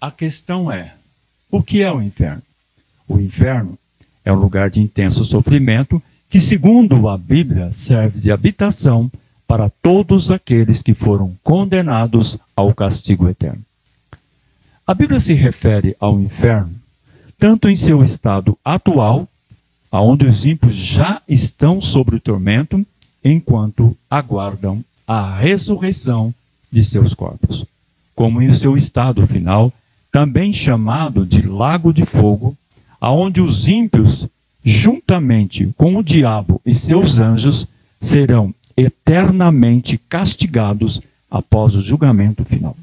A questão é, o que é o inferno? O inferno é um lugar de intenso sofrimento que, segundo a Bíblia, serve de habitação para todos aqueles que foram condenados ao castigo eterno. A Bíblia se refere ao inferno tanto em seu estado atual, aonde os ímpios já estão sob o tormento, enquanto aguardam a ressurreição de seus corpos, como em seu estado final, também chamado de lago de fogo, aonde os ímpios, juntamente com o diabo e seus anjos, serão eternamente castigados após o julgamento final.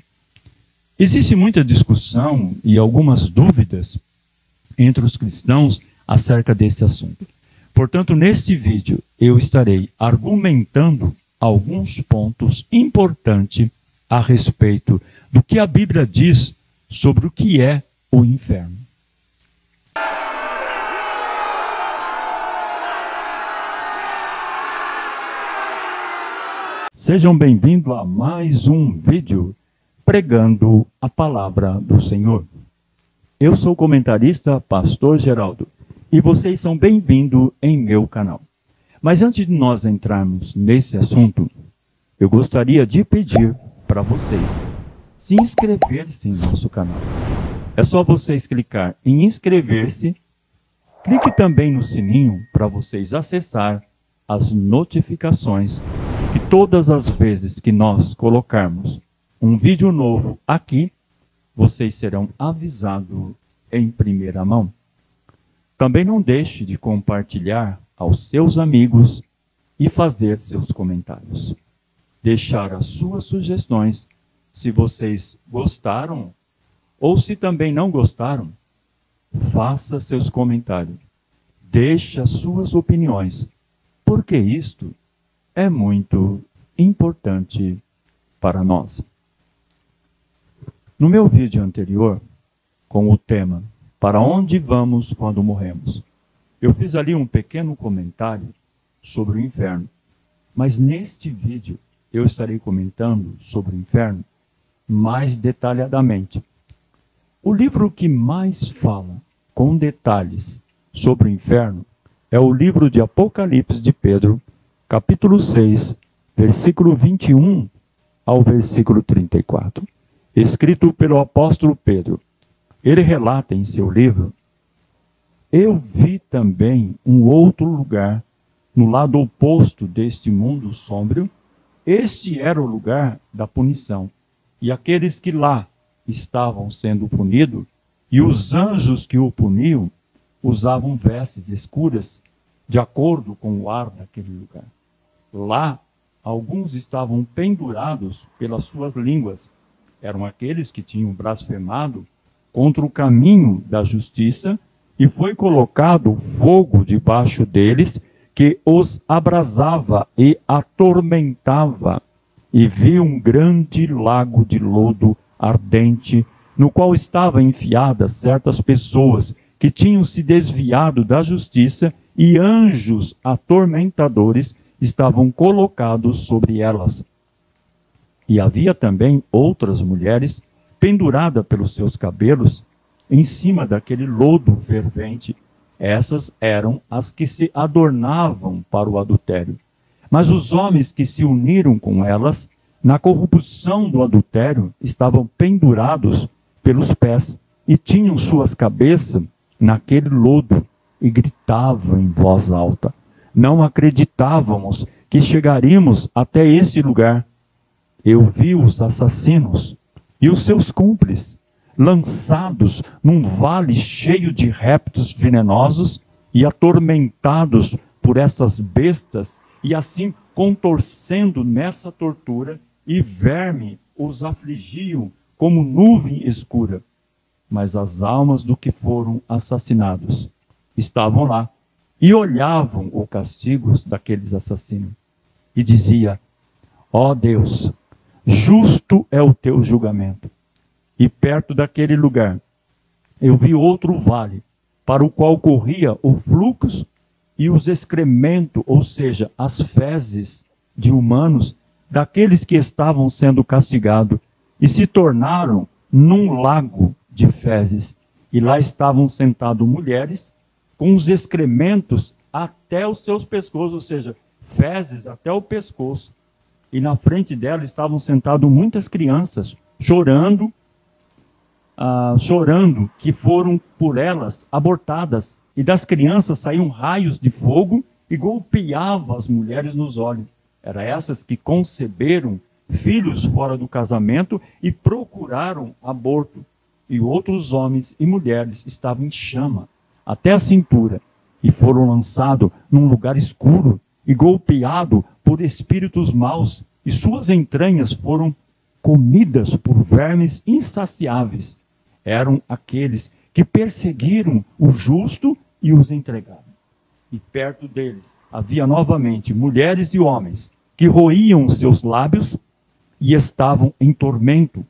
Existe muita discussão e algumas dúvidas entre os cristãos acerca desse assunto. Portanto, neste vídeo eu estarei argumentando alguns pontos importantes a respeito do que a Bíblia diz sobre o que é o inferno. Sejam bem-vindos a mais um vídeo pregando a palavra do Senhor. Eu sou o comentarista Pastor Geraldo e vocês são bem-vindos em meu canal. Mas antes de nós entrarmos nesse assunto, eu gostaria de pedir para vocês se inscrever-se em nosso canal. É só vocês clicar em inscrever-se, clique também no sininho para vocês acessar as notificações que todas as vezes que nós colocarmos um vídeo novo aqui, vocês serão avisados em primeira mão. Também não deixe de compartilhar aos seus amigos e fazer seus comentários. Deixar as suas sugestões, se vocês gostaram ou se também não gostaram, faça seus comentários. Deixe as suas opiniões, porque isto é muito importante para nós. No meu vídeo anterior, com o tema Para onde vamos quando morremos? Eu fiz ali um pequeno comentário sobre o inferno, mas neste vídeo eu estarei comentando sobre o inferno mais detalhadamente. O livro que mais fala com detalhes sobre o inferno é o livro de Apocalipse de Pedro, capítulo 6, versículo 21 ao versículo 34. Escrito pelo apóstolo Pedro. Ele relata em seu livro: eu vi também um outro lugar no lado oposto deste mundo sombrio. Este era o lugar da punição, e aqueles que lá estavam sendo punidos, e os anjos que o puniam, usavam vestes escuras, de acordo com o ar daquele lugar. Lá, alguns estavam pendurados pelas suas línguas. Eram aqueles que tinham blasfemado contra o caminho da justiça, e foi colocado fogo debaixo deles, que os abrasava e atormentava. E vi um grande lago de lodo ardente, no qual estavam enfiadas certas pessoas que tinham se desviado da justiça, e anjos atormentadores estavam colocados sobre elas. E havia também outras mulheres penduradas pelos seus cabelos em cima daquele lodo fervente. Essas eram as que se adornavam para o adultério. Mas os homens que se uniram com elas na corrupção do adultério estavam pendurados pelos pés e tinham suas cabeças naquele lodo e gritavam em voz alta: não acreditávamos que chegaríamos até esse lugar. Eu vi os assassinos e os seus cúmplices lançados num vale cheio de répteis venenosos e atormentados por essas bestas, e assim contorcendo nessa tortura, e verme os afligiam como nuvem escura. Mas as almas do que foram assassinados estavam lá e olhavam o castigo daqueles assassinos e dizia: ó Deus, justo é o teu julgamento. E perto daquele lugar eu vi outro vale, para o qual corria o fluxo e os excrementos, ou seja, as fezes de humanos, daqueles que estavam sendo castigados, e se tornaram num lago de fezes, e lá estavam sentadas mulheres com os excrementos até os seus pescoços, ou seja, fezes até o pescoço. E na frente dela estavam sentadas muitas crianças, chorando que foram por elas abortadas. E das crianças saíam raios de fogo e golpeavam as mulheres nos olhos. Eram essas que conceberam filhos fora do casamento e procuraram aborto. E outros homens e mulheres estavam em chama até a cintura e foram lançados num lugar escuro e golpeados por espíritos maus, e suas entranhas foram comidas por vermes insaciáveis. Eram aqueles que perseguiram o justo e os entregaram. E perto deles havia novamente mulheres e homens que roíam os seus lábios e estavam em tormento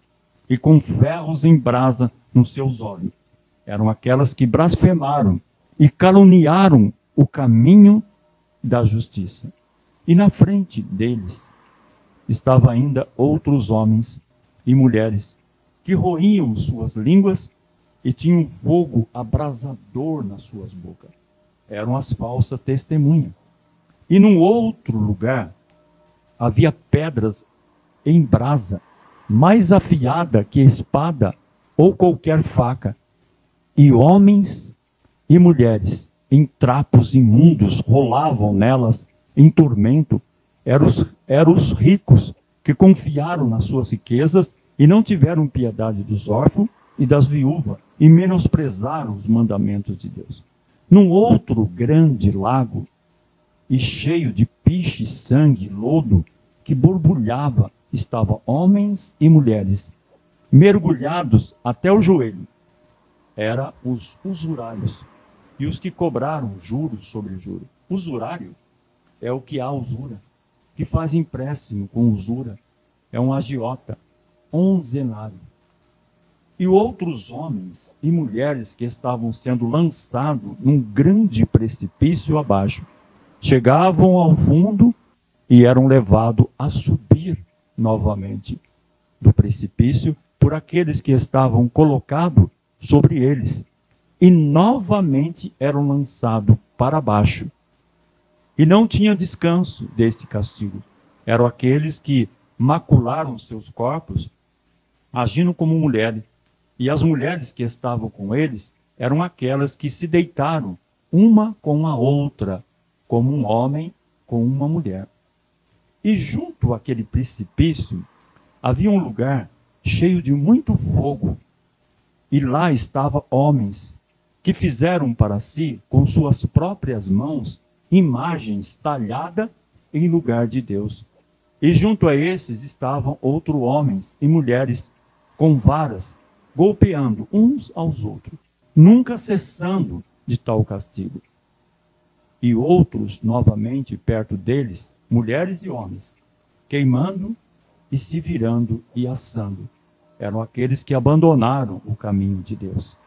e com ferros em brasa nos seus olhos. Eram aquelas que blasfemaram e caluniaram o caminho da justiça. E na frente deles estavam ainda outros homens e mulheres que roíam suas línguas e tinham fogo abrasador nas suas bocas. Eram as falsas testemunhas. E num outro lugar havia pedras em brasa, mais afiada que espada ou qualquer faca, e homens e mulheres em trapos imundos rolavam nelas em tormento. Eram os ricos que confiaram nas suas riquezas e não tiveram piedade dos órfãos e das viúvas e menosprezaram os mandamentos de Deus. Num outro grande lago e cheio de piche, sangue, lodo que borbulhava, estavam homens e mulheres mergulhados até o joelho. Eram os usurários e os que cobraram juros sobre juros. Usurário é o que há usura, que faz empréstimo com usura, é um agiota, onzenário. E outros homens e mulheres que estavam sendo lançados num grande precipício abaixo, chegavam ao fundo e eram levados a subir novamente do precipício por aqueles que estavam colocados sobre eles, e novamente eram lançados para baixo. E não tinha descanso deste castigo. Eram aqueles que macularam seus corpos, agindo como mulheres. E as mulheres que estavam com eles eram aquelas que se deitaram uma com a outra, como um homem com uma mulher. E junto àquele precipício havia um lugar cheio de muito fogo. E lá estavam homens que fizeram para si, com suas próprias mãos, imagens talhadas em lugar de Deus. E junto a esses estavam outros homens e mulheres com varas, golpeando uns aos outros, nunca cessando de tal castigo. E outros, novamente, perto deles, mulheres e homens, queimando e se virando e assando. Eram aqueles que abandonaram o caminho de Deus.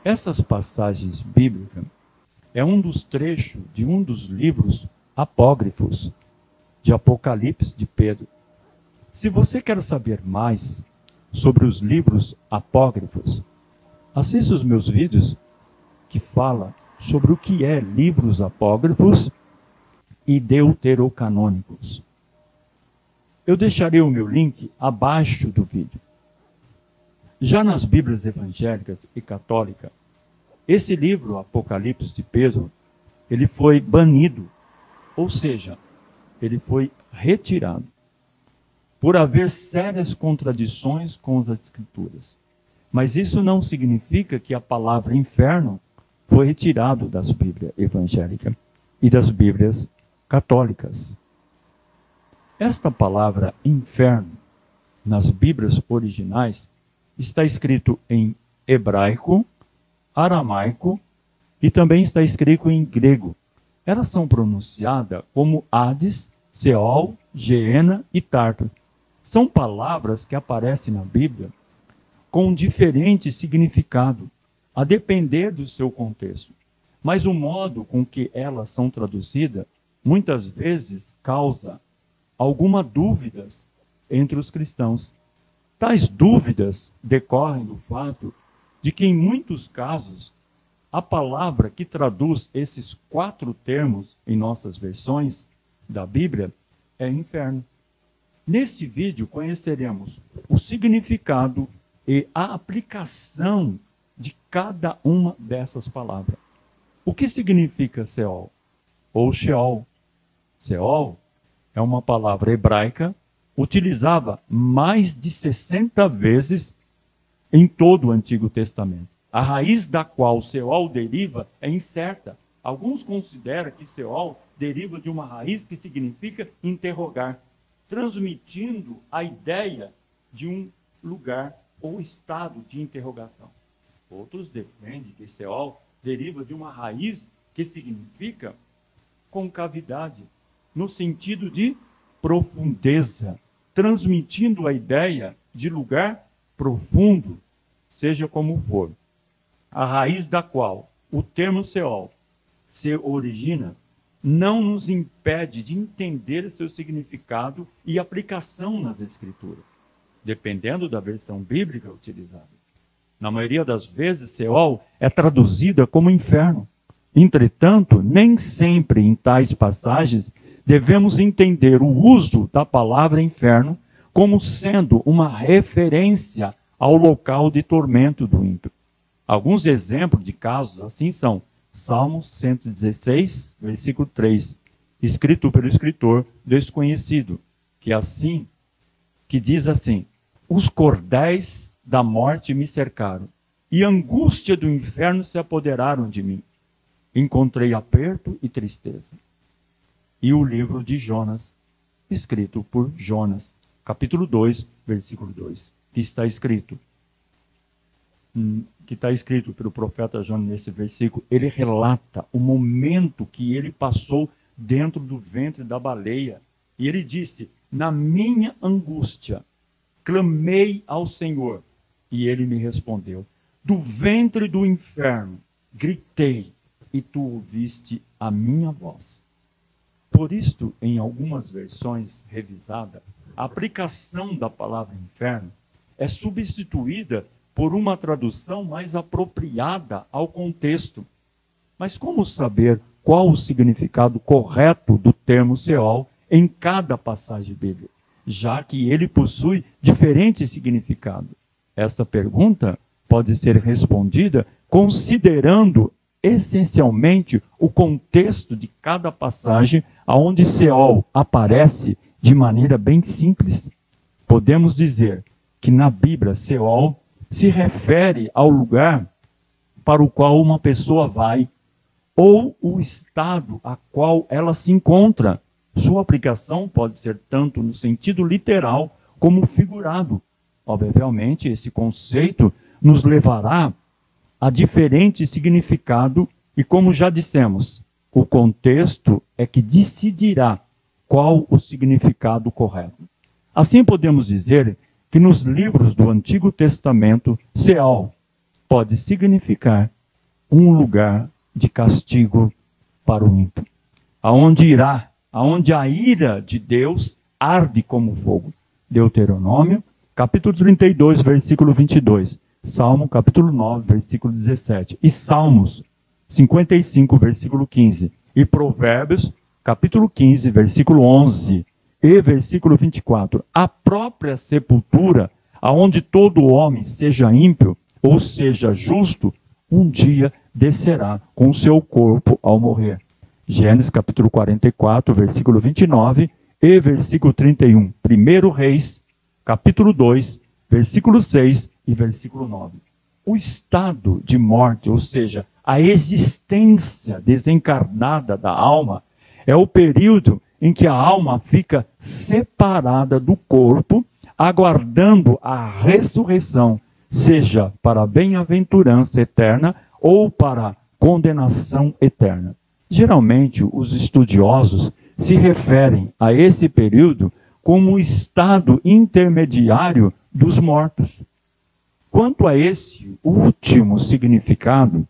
Essas passagens bíblicas é um dos trechos de um dos livros apócrifos de Apocalipse de Pedro. Se você quer saber mais sobre os livros apócrifos, assista os meus vídeos que falam sobre o que é livros apócrifos e deuterocanônicos. Eu deixarei o meu link abaixo do vídeo. Já nas Bíblias evangélicas e católicas, esse livro, Apocalipse de Pedro, ele foi banido, ou seja, ele foi retirado, por haver sérias contradições com as Escrituras. Mas isso não significa que a palavra inferno foi retirado das Bíblias evangélicas e das Bíblias católicas. Esta palavra inferno, nas Bíblias originais, está escrito em hebraico, aramaico e também está escrito em grego. Elas são pronunciadas como Hades, Seol, Geena e Tártaro. São palavras que aparecem na Bíblia com diferente significado, a depender do seu contexto. Mas o modo com que elas são traduzidas, muitas vezes, causa algumas dúvidas entre os cristãos. Tais dúvidas decorrem do fato de que em muitos casos a palavra que traduz esses 4 termos em nossas versões da Bíblia é inferno. Neste vídeo conheceremos o significado e a aplicação de cada uma dessas palavras. O que significa Seol ou Sheol? Seol é uma palavra hebraica utilizada mais de 60 vezes em todo o Antigo Testamento. A raiz da qual Seol deriva é incerta. Alguns consideram que Seol deriva de uma raiz que significa interrogar, transmitindo a ideia de um lugar ou estado de interrogação. Outros defendem que Seol deriva de uma raiz que significa concavidade, no sentido de profundeza, transmitindo a ideia de lugar profundo, seja como for. A raiz da qual o termo Seol se origina não nos impede de entender seu significado e aplicação nas Escrituras, dependendo da versão bíblica utilizada. Na maioria das vezes, Seol é traduzida como inferno. Entretanto, nem sempre em tais passagens devemos entender o uso da palavra inferno como sendo uma referência ao local de tormento do ímpio. Alguns exemplos de casos assim são Salmos 116, versículo 3, escrito pelo escritor desconhecido, que diz assim: os cordéis da morte me cercaram, e a angústia do inferno se apoderaram de mim. Encontrei aperto e tristeza. E o livro de Jonas, escrito por Jonas, capítulo 2, versículo 2, que está escrito pelo profeta Jonas nesse versículo. Ele relata o momento que ele passou dentro do ventre da baleia. E ele disse: na minha angústia, clamei ao Senhor, e ele me respondeu. Do ventre do inferno, gritei, e tu ouviste a minha voz. Por isto, em algumas versões revisadas, a aplicação da palavra inferno é substituída por uma tradução mais apropriada ao contexto. Mas como saber qual o significado correto do termo Seol em cada passagem bíblica, já que ele possui diferente significado? Esta pergunta pode ser respondida considerando essencialmente o contexto de cada passagem onde Seol aparece de maneira bem simples. Podemos dizer que na Bíblia Seol se refere ao lugar para o qual uma pessoa vai ou o estado a qual ela se encontra. Sua aplicação pode ser tanto no sentido literal como figurado. Obviamente, esse conceito nos levará a diferente significado e, como já dissemos, o contexto é que decidirá qual o significado correto. Assim podemos dizer que nos livros do Antigo Testamento, Seol pode significar um lugar de castigo para o ímpio, aonde a ira de Deus arde como fogo. Deuteronômio, capítulo 32, versículo 22. Salmo, capítulo 9, versículo 17. E Salmos 55, versículo 15. E Provérbios, capítulo 15, versículo 11. E versículo 24, a própria sepultura, aonde todo homem, seja ímpio ou seja justo, um dia descerá com o seu corpo ao morrer. Gênesis capítulo 44, versículo 29 e versículo 31. 1 Reis, capítulo 2, versículo 6 e versículo 9. O estado de morte, ou seja, a existência desencarnada da alma, é o período em que a alma fica separada do corpo, aguardando a ressurreição, seja para a bem-aventurança eterna ou para a condenação eterna. Geralmente, os estudiosos se referem a esse período como o estado intermediário dos mortos. Quanto a esse último significado,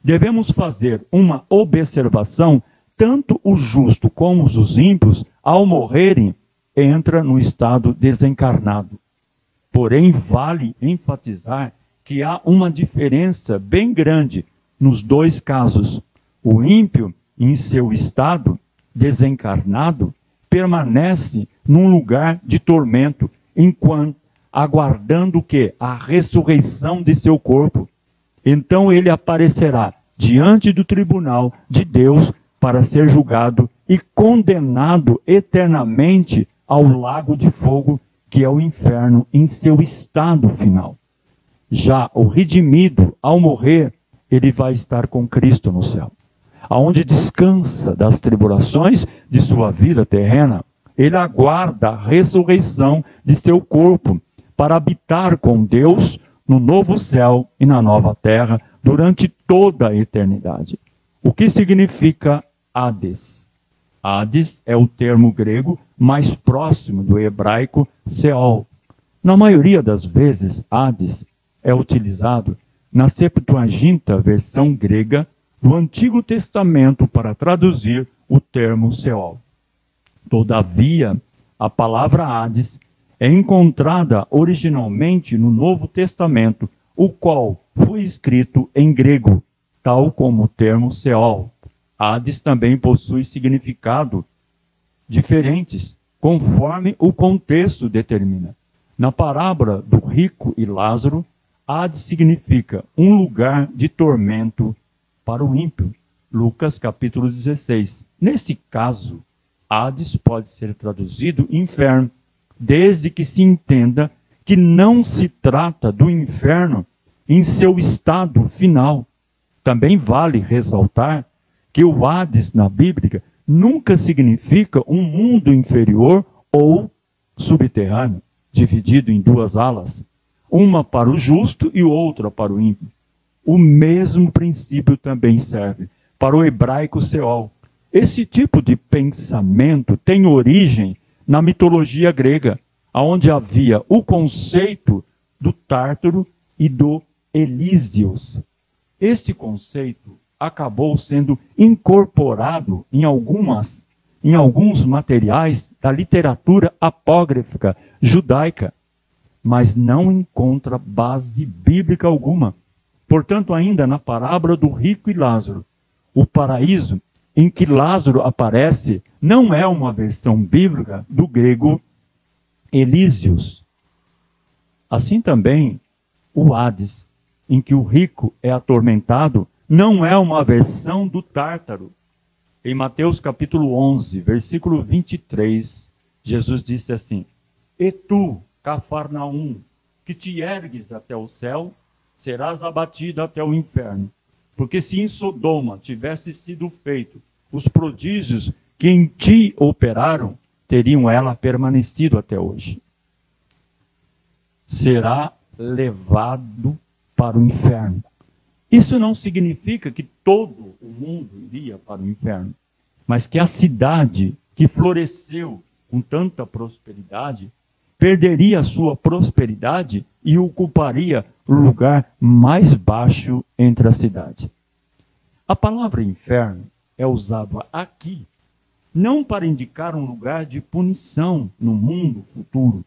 devemos fazer uma observação. Tanto o justo como os ímpios, ao morrerem, entram no estado desencarnado. Porém, vale enfatizar que há uma diferença bem grande nos dois casos. O ímpio, em seu estado desencarnado, permanece num lugar de tormento, enquanto aguardando o quê? A ressurreição de seu corpo. Então ele aparecerá diante do tribunal de Deus para ser julgado e condenado eternamente ao lago de fogo, que é o inferno, em seu estado final. Já o redimido, ao morrer, ele vai estar com Cristo no céu, aonde descansa das tribulações de sua vida terrena. Ele aguarda a ressurreição de seu corpo para habitar com Deus no novo céu e na nova terra durante toda a eternidade. O que significa Hades? Hades é o termo grego mais próximo do hebraico Seol. Na maioria das vezes, Hades é utilizado na Septuaginta, versão grega do Antigo Testamento, para traduzir o termo Seol. Todavia, a palavra Hades é encontrada originalmente no Novo Testamento, o qual foi escrito em grego, tal como o termo Seol. Hades também possui significado diferentes, conforme o contexto determina. Na parábola do rico e Lázaro, Hades significa um lugar de tormento para o ímpio. Lucas capítulo 16. Nesse caso, Hades pode ser traduzido inferno, desde que se entenda que não se trata do inferno em seu estado final. Também vale ressaltar que o Hades na Bíblia nunca significa um mundo inferior ou subterrâneo, dividido em duas alas, uma para o justo e outra para o ímpio. O mesmo princípio também serve para o hebraico Seol. Esse tipo de pensamento tem origem na mitologia grega, onde havia o conceito do Tártaro e do Elísios. Este conceito acabou sendo incorporado em alguns materiais da literatura apócrifa judaica, mas não encontra base bíblica alguma. Portanto, ainda na parábola do rico e Lázaro, o paraíso em que Lázaro aparece não é uma versão bíblica do grego Elísios. Assim também, o Hades, em que o rico é atormentado, não é uma versão do Tártaro. Em Mateus capítulo 11, versículo 23, Jesus disse assim: E tu, Cafarnaum, que te ergues até o céu, serás abatido até o inferno. Porque se em Sodoma tivesse sido feito os prodígios que em ti operaram, teriam ela permanecido até hoje. Será levado para o inferno. Isso não significa que todo o mundo iria para o inferno, mas que a cidade que floresceu com tanta prosperidade perderia a sua prosperidade e ocuparia o lugar mais baixo entre a cidade. A palavra inferno é usada aqui não para indicar um lugar de punição no mundo futuro,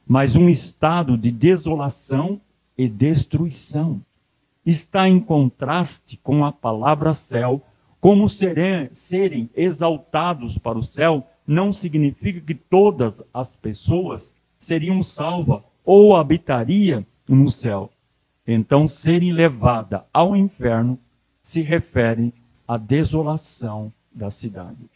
mas um estado de desolação e destruição. Está em contraste com a palavra céu. Como serem exaltados para o céu não significa que todas as pessoas seriam salvas ou habitariam no céu. Então, serem levadas ao inferno se refere à desolação da cidade.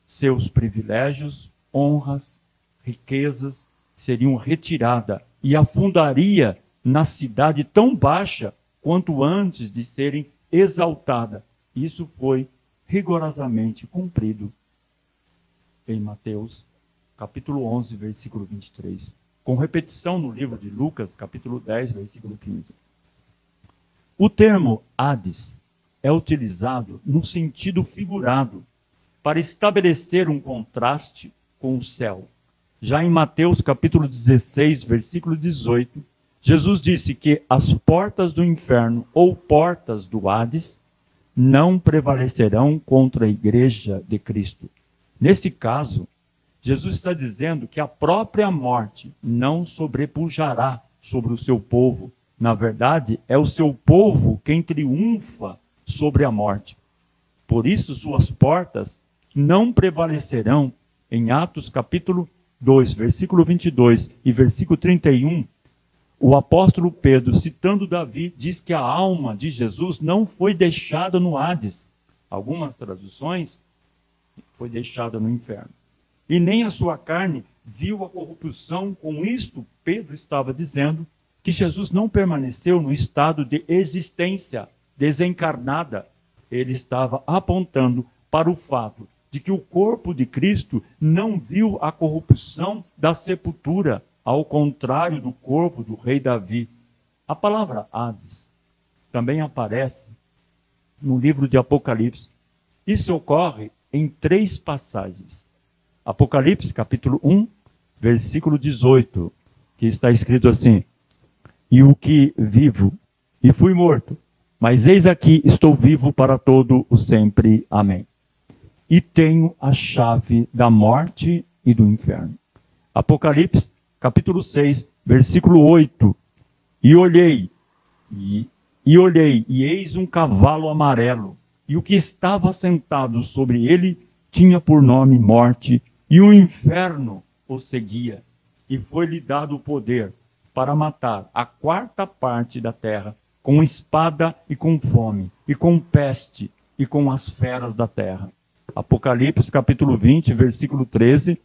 Seus privilégios, honras, riquezas seriam retiradas e afundaria na cidade tão baixa quanto antes de serem exaltada. Isso foi rigorosamente cumprido em Mateus, capítulo 11, versículo 23. Com repetição no livro de Lucas, capítulo 10, versículo 15. O termo Hades é utilizado no sentido figurado para estabelecer um contraste com o céu. Já em Mateus, capítulo 16, versículo 18, Jesus disse que as portas do inferno ou portas do Hades não prevalecerão contra a igreja de Cristo. Neste caso, Jesus está dizendo que a própria morte não sobrepujará sobre o seu povo Na verdade, é o seu povo quem triunfa sobre a morte. Por isso, suas portas não prevalecerão. Em Atos capítulo 2, versículo 22 e versículo 31, o apóstolo Pedro, citando Davi, diz que a alma de Jesus não foi deixada no Hades. Algumas traduções, foi deixada no inferno. E nem a sua carne viu a corrupção. Com isto, Pedro estava dizendo que Jesus não permaneceu no estado de existência desencarnada. Ele estava apontando para o fato de que o corpo de Cristo não viu a corrupção da sepultura, ao contrário do corpo do rei Davi. A palavra Hades também aparece no livro de Apocalipse. Isso ocorre em 3 passagens. Apocalipse, capítulo 1, versículo 18, que está escrito assim: e o que vivo, e fui morto, mas eis aqui estou vivo para todo o sempre. Amém. E tenho a chave da morte e do inferno. Apocalipse, capítulo 6, versículo 8. E olhei, e eis um cavalo amarelo, e o que estava sentado sobre ele tinha por nome Morte, e o inferno o seguia, e foi-lhe dado o poder para matar a 4ª parte da terra, com espada e com fome, e com peste, e com as feras da terra. Apocalipse capítulo 20, versículo 13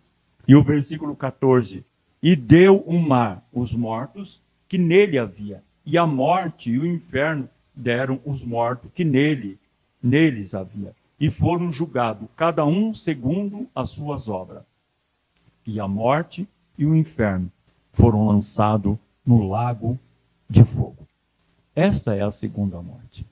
e o versículo 14. E deu o mar os mortos que nele havia, e a morte e o inferno deram os mortos que neles havia, e foram julgados, cada um segundo as suas obras. E a morte e o inferno foram lançados no lago de fogo. Esta é a segunda morte.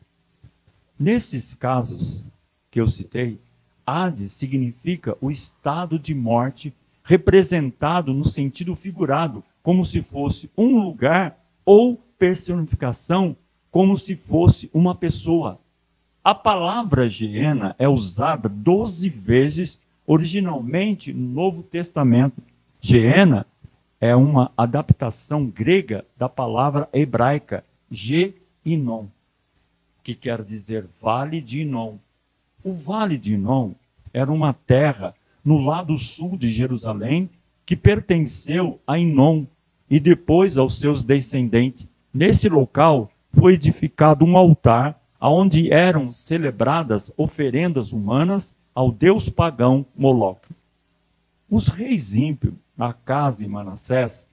Nesses casos que eu citei, Hades significa o estado de morte representado no sentido figurado, como se fosse um lugar, ou personificação, como se fosse uma pessoa. A palavra Geena é usada 12 vezes originalmente no Novo Testamento. Geena é uma adaptação grega da palavra hebraica Ge-Inom, que quer dizer Vale de Inom. O Vale de Inom era uma terra no lado sul de Jerusalém que pertenceu a Inom e depois aos seus descendentes. Nesse local foi edificado um altar onde eram celebradas oferendas humanas ao deus pagão Moloque. Os reis ímpios, Acaz e Manassés,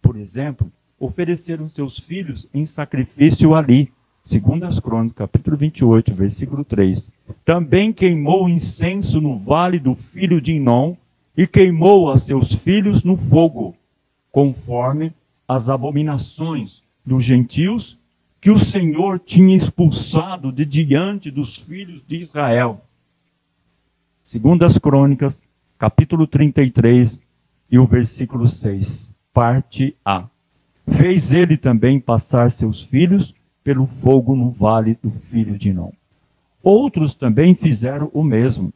por exemplo, ofereceram seus filhos em sacrifício ali. Segundo as Crônicas, capítulo 28, versículo 3. Também queimou incenso no vale do filho de Inom e queimou a seus filhos no fogo, conforme as abominações dos gentios que o Senhor tinha expulsado de diante dos filhos de Israel. Segundo as Crônicas, capítulo 33 e o versículo 6, parte A. Fez ele também passar seus filhos pelo fogo no vale do filho de Inom. Outros também fizeram o mesmo.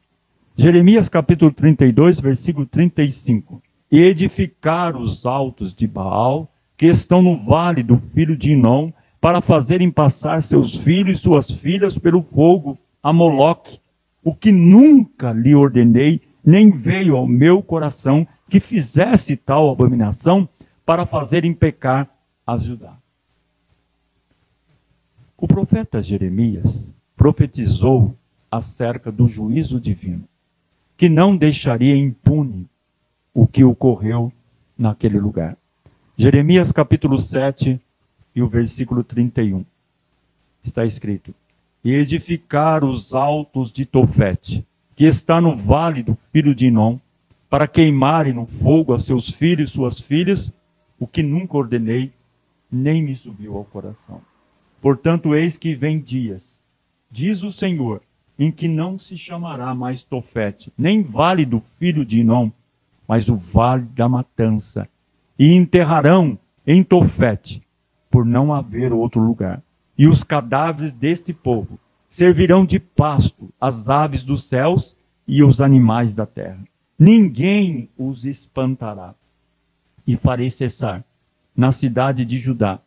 Jeremias capítulo 32, versículo 35. E edificaram os altos de Baal, que estão no vale do filho de Inom, para fazerem passar seus filhos e suas filhas pelo fogo a Moloque, o que nunca lhe ordenei, nem veio ao meu coração que fizesse tal abominação para fazerem pecar a Judá. O profeta Jeremias profetizou acerca do juízo divino, que não deixaria impune o que ocorreu naquele lugar. Jeremias capítulo 7 e o versículo 31. Está escrito: e edificar os altos de Tofete, que está no vale do filho de Inom, para queimarem no fogo a seus filhos e suas filhas, o que nunca ordenei, nem me subiu ao coração. Portanto, eis que vem dias, diz o Senhor, em que não se chamará mais Tofete, nem vale do filho de Inom, mas o vale da matança. E enterrarão em Tofete, por não haver outro lugar. E os cadáveres deste povo servirão de pasto às aves dos céus e os animais da terra. Ninguém os espantará. E farei cessar na cidade de Judá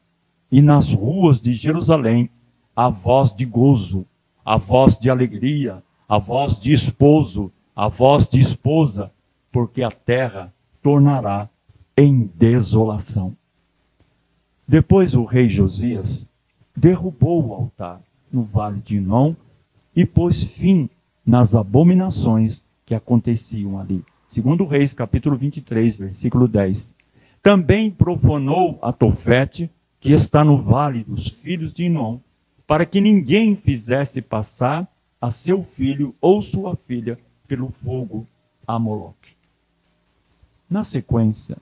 e nas ruas de Jerusalém a voz de gozo, a voz de alegria, a voz de esposo, a voz de esposa, porque a terra tornará em desolação. Depois o rei Josias derrubou o altar no vale de Inom e pôs fim nas abominações que aconteciam ali. Segundo Reis, capítulo 23, versículo 10. Também profanou a Tofete, que está no vale dos filhos de Inom, para que ninguém fizesse passar a seu filho ou sua filha pelo fogo a Moloque. Na sequência,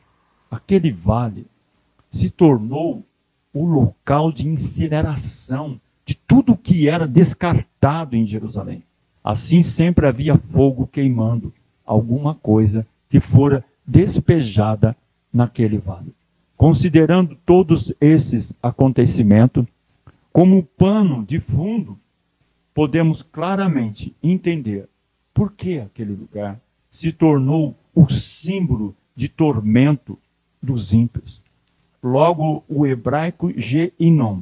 aquele vale se tornou o local de incineração de tudo que era descartado em Jerusalém. Assim sempre havia fogo queimando alguma coisa que fora despejada naquele vale. Considerando todos esses acontecimentos como pano de fundo, podemos claramente entender por que aquele lugar se tornou o símbolo de tormento dos ímpios. Logo, o hebraico Geinom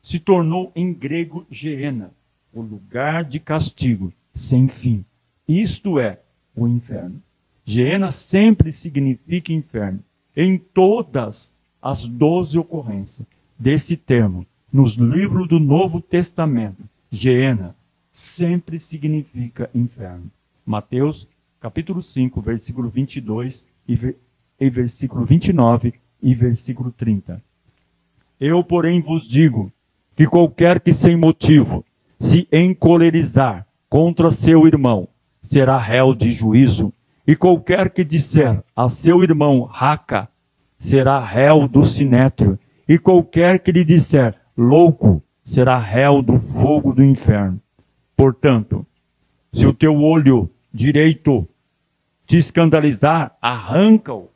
se tornou em grego Geena, o lugar de castigo sem fim. Isto é, o inferno. Geena sempre significa inferno. Em todas as 12 ocorrências desse termo, nos livros do Novo Testamento, Geena sempre significa inferno. Mateus, capítulo 5, versículo 22 e versículo 29 e versículo 30. Eu, porém, vos digo que qualquer que sem motivo se encolerizar contra seu irmão será réu de juízo, e qualquer que disser a seu irmão raca será réu do sinétrio, e qualquer que lhe disser louco será réu do fogo do inferno. Portanto, se o teu olho direito te escandalizar, arranca-o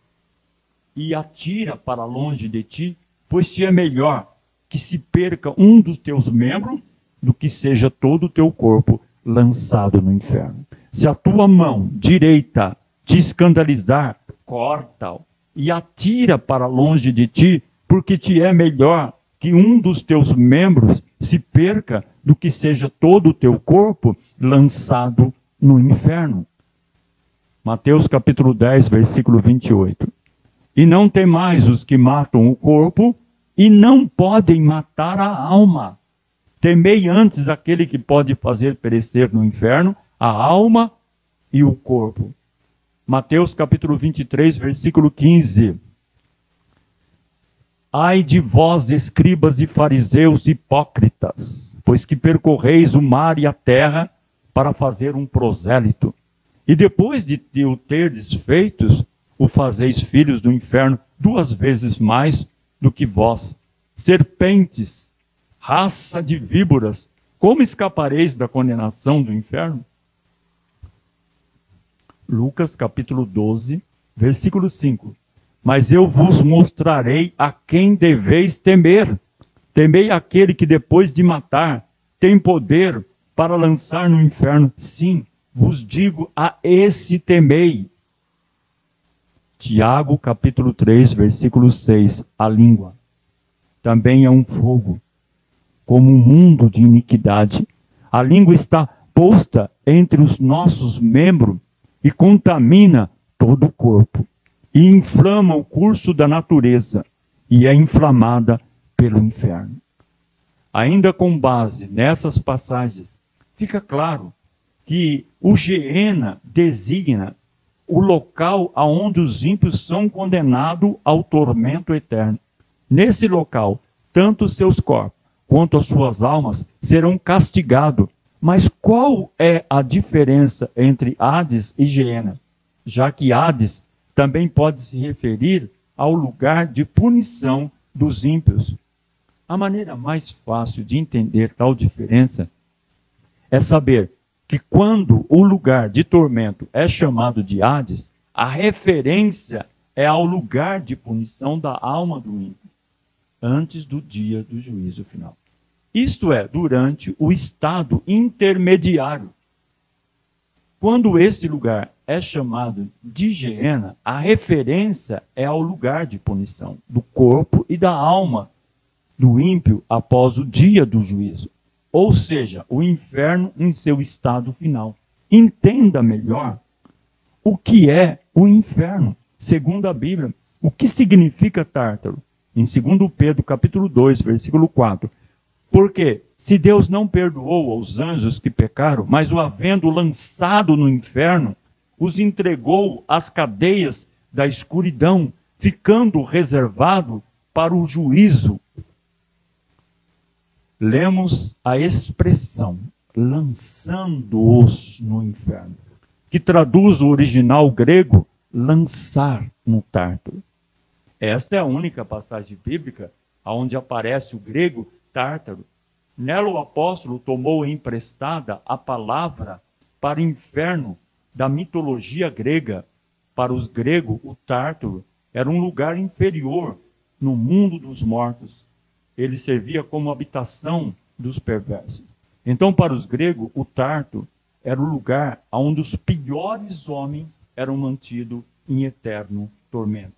e atira para longe de ti, pois te é melhor que se perca um dos teus membros do que seja todo o teu corpo lançado no inferno. Se a tua mão direita te escandalizar, corta-o e atira para longe de ti, porque te é melhor que um dos teus membros se perca do que seja todo o teu corpo lançado no inferno. Mateus capítulo 10, versículo 28. E não temais os que matam o corpo e não podem matar a alma. Temei antes aquele que pode fazer perecer no inferno a alma e o corpo. Mateus capítulo 23, versículo 15. Ai de vós, escribas e fariseus hipócritas, pois que percorreis o mar e a terra para fazer um prosélito. E depois de o terdes feitos, o fazeis filhos do inferno 2 vezes mais do que vós. Serpentes, raça de víboras, como escapareis da condenação do inferno? Lucas capítulo 12, versículo 5. Mas eu vos mostrarei a quem deveis temer. Temei aquele que depois de matar tem poder para lançar no inferno. Sim, vos digo, a esse temei. Tiago capítulo 3, versículo 6. A língua também é um fogo, como um mundo de iniquidade. A língua está posta entre os nossos membros e contamina todo o corpo, e inflama o curso da natureza, e é inflamada pelo inferno. Ainda com base nessas passagens, fica claro que o Geena designa o local aonde os ímpios são condenados ao tormento eterno. Nesse local, tanto seus corpos quanto as suas almas serão castigados. Mas qual é a diferença entre Hades e Geena? Já que Hades também pode se referir ao lugar de punição dos ímpios. A maneira mais fácil de entender tal diferença é saber que quando o lugar de tormento é chamado de Hades, a referência é ao lugar de punição da alma do ímpio, antes do dia do juízo final. Isto é, durante o estado intermediário. Quando esse lugar é chamado de Geena, a referência é ao lugar de punição do corpo e da alma do ímpio após o dia do juízo. Ou seja, o inferno em seu estado final. Entenda melhor o que é o inferno, segundo a Bíblia. O que significa Tártaro? Em 2 Pedro, capítulo 2, versículo 4. Porque se Deus não perdoou aos anjos que pecaram, mas o havendo lançado no inferno, os entregou às cadeias da escuridão, ficando reservado para o juízo. Lemos a expressão lançando-os no inferno, que traduz o original grego lançar no Tártaro. Esta é a única passagem bíblica onde aparece o grego Tártaro. Nela o apóstolo tomou emprestada a palavra para inferno da mitologia grega. Para os gregos, o Tártaro era um lugar inferior no mundo dos mortos. Ele servia como habitação dos perversos. Então, para os gregos, o Tártaro era o lugar onde os piores homens eram mantidos em eterno tormento.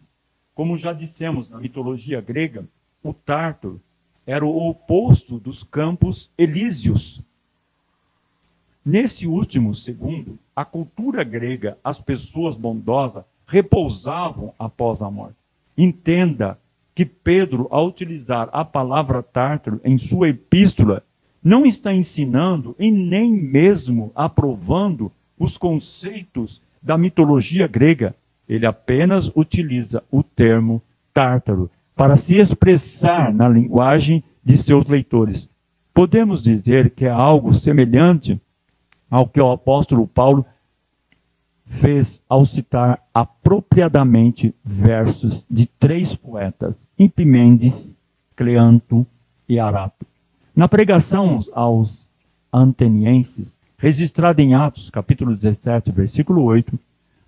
Como já dissemos na mitologia grega, o Tártaro era o oposto dos campos elíseos. Nesse último segundo, a cultura grega, as pessoas bondosas repousavam após a morte. Entenda que Pedro, ao utilizar a palavra Tártaro em sua epístola, não está ensinando e nem mesmo aprovando os conceitos da mitologia grega. Ele apenas utiliza o termo Tártaro para se expressar na linguagem de seus leitores. Podemos dizer que é algo semelhante ao que o apóstolo Paulo fez ao citar apropriadamente versos de 3 poetas, Epimendes, Cleanto e Arato. Na pregação aos atenienses, registrada em Atos, capítulo 17, versículo 8,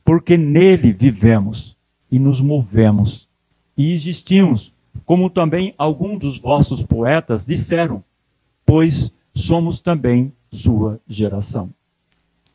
porque nele vivemos e nos movemos e existimos, como também alguns dos vossos poetas disseram, pois somos também sua geração.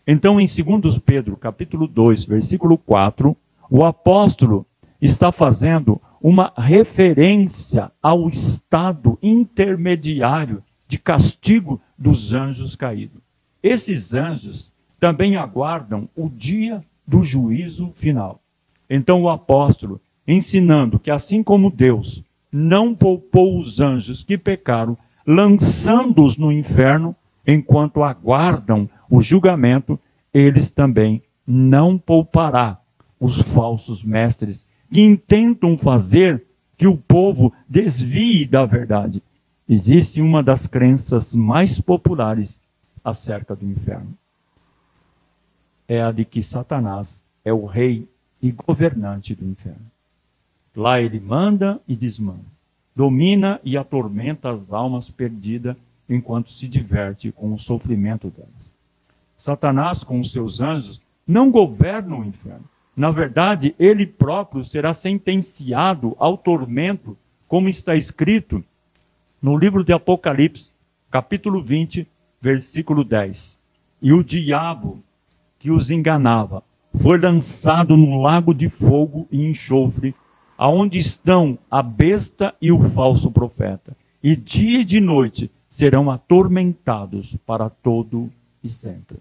Então, em 2 Pedro, capítulo 2, versículo 4, o apóstolo está fazendo uma referência ao estado intermediário de castigo dos anjos caídos. Esses anjos também aguardam o dia do juízo final. Então o apóstolo, ensinando que assim como Deus não poupou os anjos que pecaram, lançando-os no inferno, enquanto aguardam o julgamento, eles também não poupará os falsos mestres que intentam fazer que o povo desvie da verdade. Existe uma das crenças mais populares acerca do inferno. É a de que Satanás é o rei e governante do inferno. Lá ele manda e desmanda, domina e atormenta as almas perdidas enquanto se diverte com o sofrimento delas. Satanás, com os seus anjos, não governa o inferno. Na verdade, ele próprio será sentenciado ao tormento, como está escrito no livro de Apocalipse, capítulo 20, versículo 10. E o diabo que os enganava foi lançado no lago de fogo e enxofre, aonde estão a besta e o falso profeta. E dia e de noite serão atormentados para todo e sempre.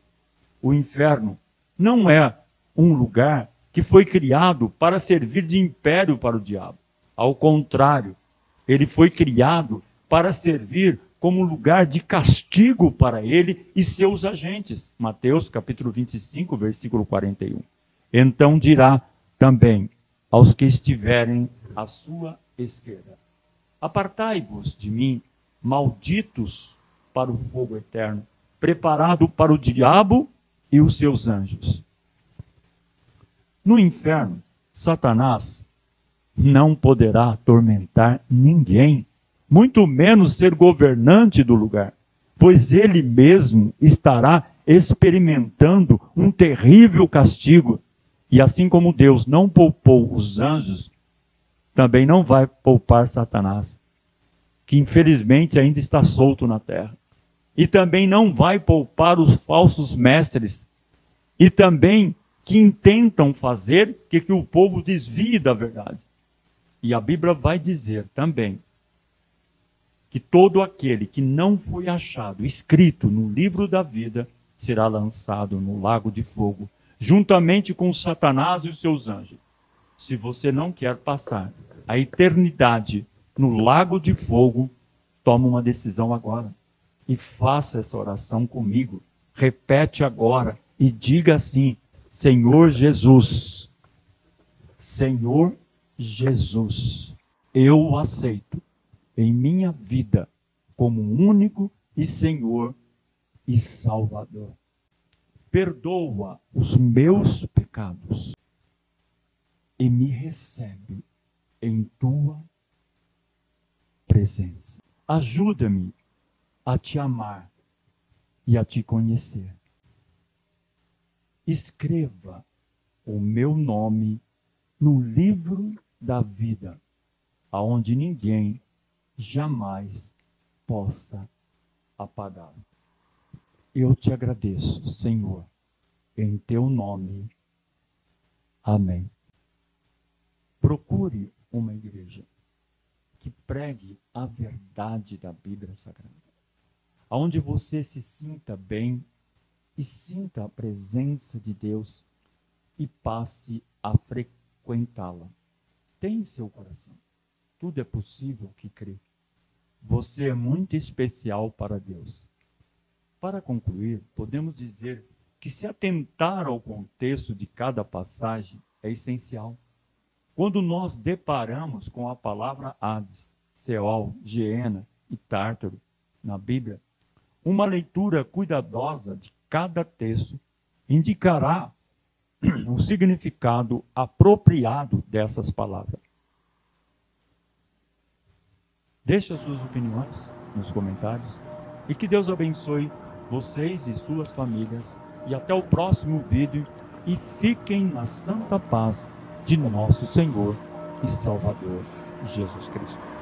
O inferno não é um lugar que foi criado para servir de império para o diabo. Ao contrário, ele foi criado para servir como lugar de castigo para ele e seus agentes. Mateus capítulo 25, versículo 41. Então dirá também aos que estiverem à sua esquerda: apartai-vos de mim, malditos, para o fogo eterno, preparado para o diabo e os seus anjos. No inferno, Satanás não poderá atormentar ninguém, muito menos ser governante do lugar, pois ele mesmo estará experimentando um terrível castigo. E assim como Deus não poupou os anjos, também não vai poupar Satanás, que infelizmente ainda está solto na terra. E também não vai poupar os falsos mestres, e também que intentam fazer que o povo desvie da verdade. E a Bíblia vai dizer também que todo aquele que não foi achado escrito no livro da vida será lançado no lago de fogo, juntamente com Satanás e os seus anjos. Se você não quer passar a eternidade no lago de fogo, toma uma decisão agora e faça essa oração comigo. Repete agora e diga assim: Senhor Jesus, Senhor Jesus, eu o aceito em minha vida como único e Senhor e Salvador. Perdoa os meus pecados e me recebe em tua presença. Ajuda-me a te amar e a te conhecer. Escreva o meu nome no livro da vida, aonde ninguém jamais possa apagá-lo. Eu te agradeço, Senhor, em teu nome. Amém. Procure uma igreja que pregue a verdade da Bíblia Sagrada, aonde você se sinta bem e sinta a presença de Deus e passe a frequentá-la. Tem em seu coração. Tudo é possível que crê. Você é muito especial para Deus. Para concluir, podemos dizer que se atentar ao contexto de cada passagem é essencial. Quando nós deparamos com a palavra Hades, Seol, Geena e Tártaro na Bíblia, uma leitura cuidadosa de cada texto indicará o significado apropriado dessas palavras. Deixe as suas opiniões nos comentários e que Deus abençoe vocês e suas famílias. E até o próximo vídeo. E fiquem na santa paz de nosso Senhor e Salvador Jesus Cristo.